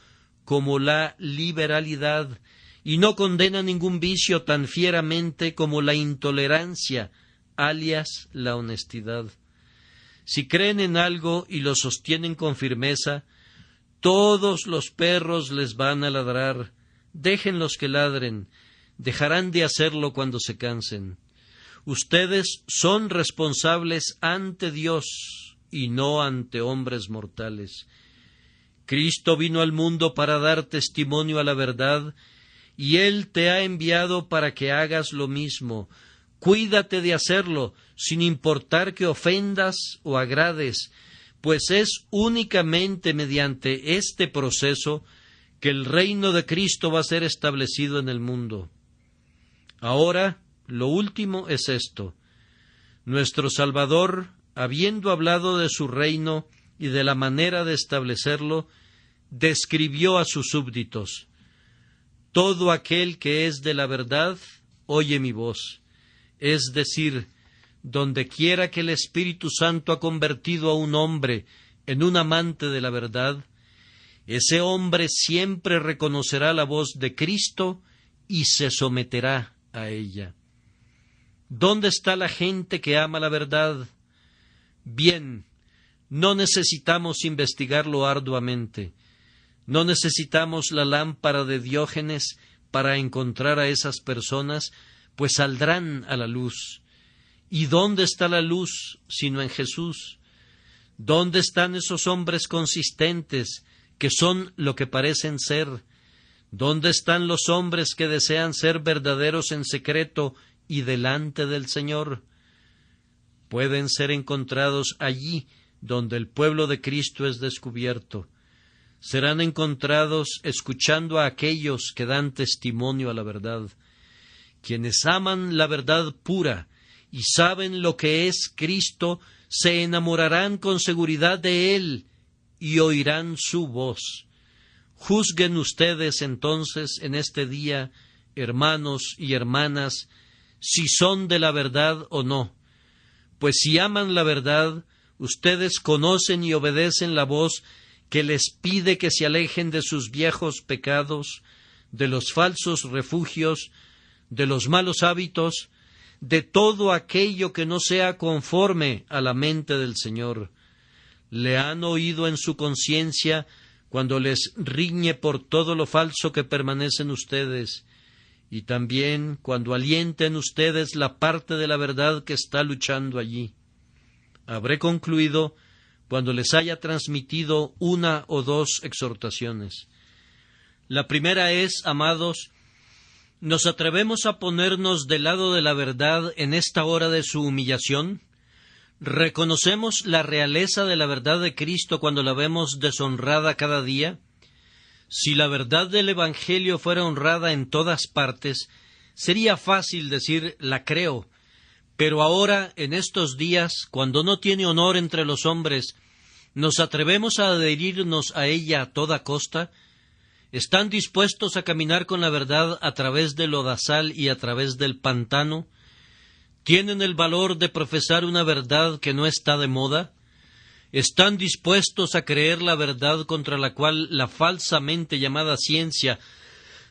como la liberalidad, y no condena ningún vicio tan fieramente como la intolerancia, alias la honestidad. Si creen en algo y lo sostienen con firmeza, todos los perros les van a ladrar. Déjenlos que ladren, dejarán de hacerlo cuando se cansen. Ustedes son responsables ante Dios y no ante hombres mortales. Cristo vino al mundo para dar testimonio a la verdad, y Él te ha enviado para que hagas lo mismo. Cuídate de hacerlo, sin importar que ofendas o agrades, pues es únicamente mediante este proceso que el reino de Cristo va a ser establecido en el mundo. Ahora, lo último es esto. Nuestro Salvador, habiendo hablado de su reino y de la manera de establecerlo, describió a sus súbditos: todo aquel que es de la verdad, oye mi voz. Es decir, donde quiera que el Espíritu Santo ha convertido a un hombre en un amante de la verdad, ese hombre siempre reconocerá la voz de Cristo y se someterá a ella. ¿Dónde está la gente que ama la verdad? Bien, no necesitamos investigarlo arduamente. No necesitamos la lámpara de Diógenes para encontrar a esas personas, pues saldrán a la luz. ¿Y dónde está la luz sino en Jesús? ¿Dónde están esos hombres consistentes que son lo que parecen ser? ¿Dónde están los hombres que desean ser verdaderos en secreto y delante del Señor? Pueden ser encontrados allí donde el pueblo de Cristo es descubierto. Serán encontrados escuchando a aquellos que dan testimonio a la verdad. Quienes aman la verdad pura y saben lo que es Cristo, se enamorarán con seguridad de Él y oirán su voz. Juzguen ustedes entonces en este día, hermanos y hermanas, si son de la verdad o no. Pues si aman la verdad, ustedes conocen y obedecen la voz que les pide que se alejen de sus viejos pecados, de los falsos refugios, de los malos hábitos, de todo aquello que no sea conforme a la mente del Señor. Le han oído en su conciencia cuando les riñe por todo lo falso que permanece en ustedes, y también cuando alienta en ustedes la parte de la verdad que está luchando allí. Habré concluido cuando les haya transmitido una o dos exhortaciones. La primera es, amados, ¿nos atrevemos a ponernos del lado de la verdad en esta hora de su humillación? ¿Reconocemos la realeza de la verdad de Cristo cuando la vemos deshonrada cada día? Si la verdad del Evangelio fuera honrada en todas partes, sería fácil decir «la creo». Pero ahora, en estos días, cuando no tiene honor entre los hombres, ¿nos atrevemos a adherirnos a ella a toda costa? ¿Están dispuestos a caminar con la verdad a través del lodazal y a través del pantano? ¿Tienen el valor de profesar una verdad que no está de moda? ¿Están dispuestos a creer la verdad contra la cual la falsamente llamada ciencia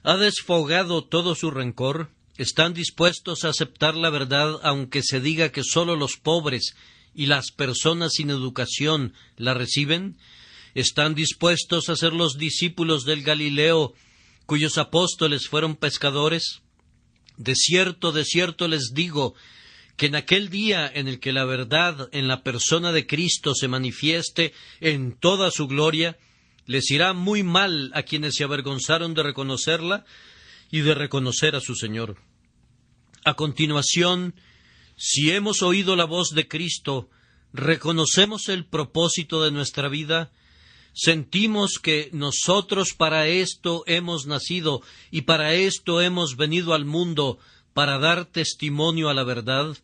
ha desfogado todo su rencor? ¿Están dispuestos a aceptar la verdad aunque se diga que sólo los pobres y las personas sin educación la reciben? ¿Están dispuestos a ser los discípulos del Galileo cuyos apóstoles fueron pescadores? De cierto les digo que en aquel día en el que la verdad en la persona de Cristo se manifieste en toda su gloria, les irá muy mal a quienes se avergonzaron de reconocerla y de reconocer a su Señor. A continuación, si hemos oído la voz de Cristo, reconocemos el propósito de nuestra vida, sentimos que nosotros para esto hemos nacido y para esto hemos venido al mundo, para dar testimonio a la verdad.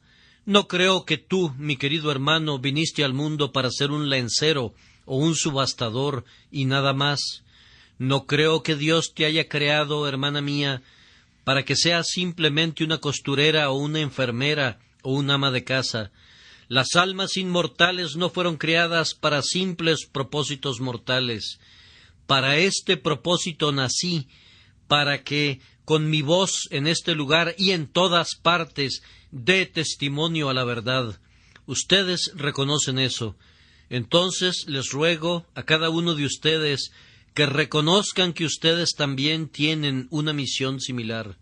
No creo que tú, mi querido hermano, viniste al mundo para ser un lencero o un subastador y nada más. No creo que Dios te haya creado, hermana mía, para que seas simplemente una costurera o una enfermera o un ama de casa. Las almas inmortales no fueron creadas para simples propósitos mortales. Para este propósito nací, para que con mi voz en este lugar y en todas partes dé testimonio a la verdad. Ustedes reconocen eso. Entonces les ruego a cada uno de ustedes que reconozcan que ustedes también tienen una misión similar.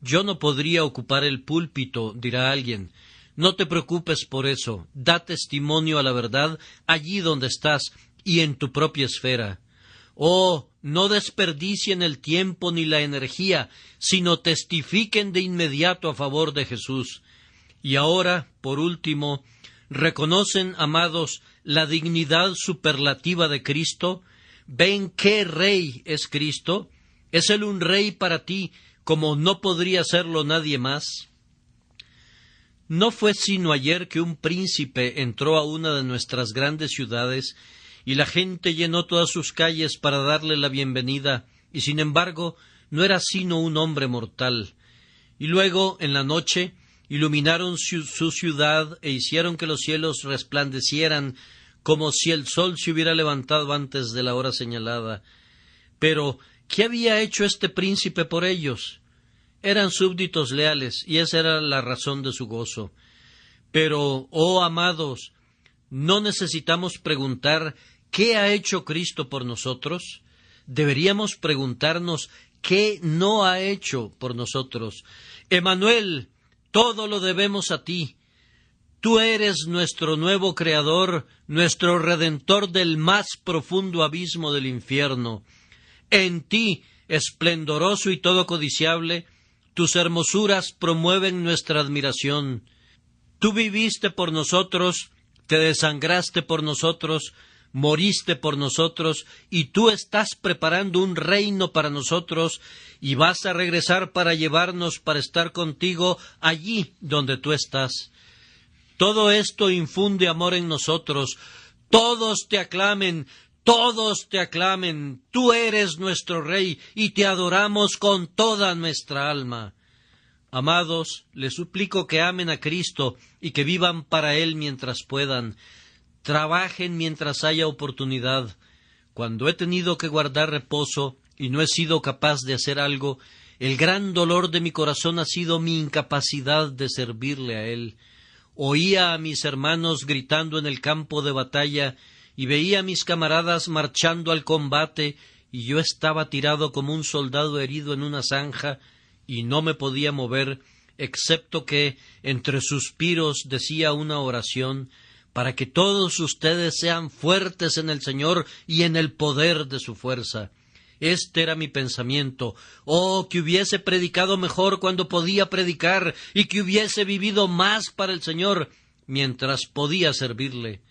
Yo no podría ocupar el púlpito, dirá alguien. No te preocupes por eso. Da testimonio a la verdad allí donde estás y en tu propia esfera. Oh, no desperdicien el tiempo ni la energía, sino testifiquen de inmediato a favor de Jesús. Y ahora, por último, ¿reconocen, amados, la dignidad superlativa de Cristo? ¿Ven qué rey es Cristo? ¿Es Él un rey para ti, como no podría serlo nadie más? No fue sino ayer que un príncipe entró a una de nuestras grandes ciudades y la gente llenó todas sus calles para darle la bienvenida, y sin embargo no era sino un hombre mortal. Y luego, en la noche, iluminaron su ciudad e hicieron que los cielos resplandecieran como si el sol se hubiera levantado antes de la hora señalada. Pero, ¿qué había hecho este príncipe por ellos? Eran súbditos leales, y esa era la razón de su gozo. Pero, oh amados, ¿no necesitamos preguntar qué ha hecho Cristo por nosotros? Deberíamos preguntarnos qué no ha hecho por nosotros. Emmanuel, todo lo debemos a ti. Tú eres nuestro nuevo Creador, nuestro Redentor del más profundo abismo del infierno. En ti, esplendoroso y todo codiciable, tus hermosuras promueven nuestra admiración. Tú viviste por nosotros, te desangraste por nosotros, moriste por nosotros, y tú estás preparando un reino para nosotros, y vas a regresar para llevarnos para estar contigo allí donde tú estás. Todo esto infunde amor en nosotros. Todos te aclamen, tú eres nuestro Rey, y te adoramos con toda nuestra alma. Amados, les suplico que amen a Cristo y que vivan para Él mientras puedan. Trabajen mientras haya oportunidad. Cuando he tenido que guardar reposo y no he sido capaz de hacer algo, el gran dolor de mi corazón ha sido mi incapacidad de servirle a Él. Oía a mis hermanos gritando en el campo de batalla y veía a mis camaradas marchando al combate, y yo estaba tirado como un soldado herido en una zanja y no me podía mover, excepto que entre suspiros decía una oración para que todos ustedes sean fuertes en el Señor y en el poder de su fuerza. Este era mi pensamiento. Oh, que hubiese predicado mejor cuando podía predicar, y que hubiese vivido más para el Señor mientras podía servirle.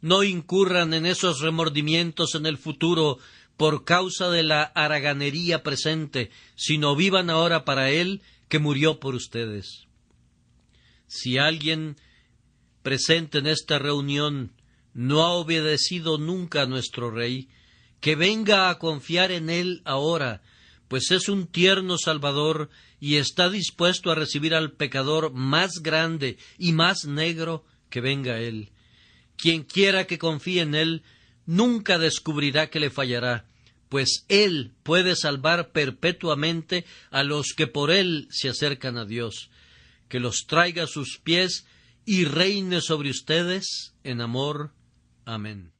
No incurran en esos remordimientos en el futuro por causa de la haraganería presente, sino vivan ahora para Él, que murió por ustedes. Si alguien presente en esta reunión no ha obedecido nunca a nuestro Rey, que venga a confiar en Él ahora, pues es un tierno Salvador y está dispuesto a recibir al pecador más grande y más negro que venga a Él. Quien quiera que confíe en Él nunca descubrirá que le fallará, pues Él puede salvar perpetuamente a los que por Él se acercan a Dios. Que los traiga a sus pies y reine sobre ustedes en amor. Amén.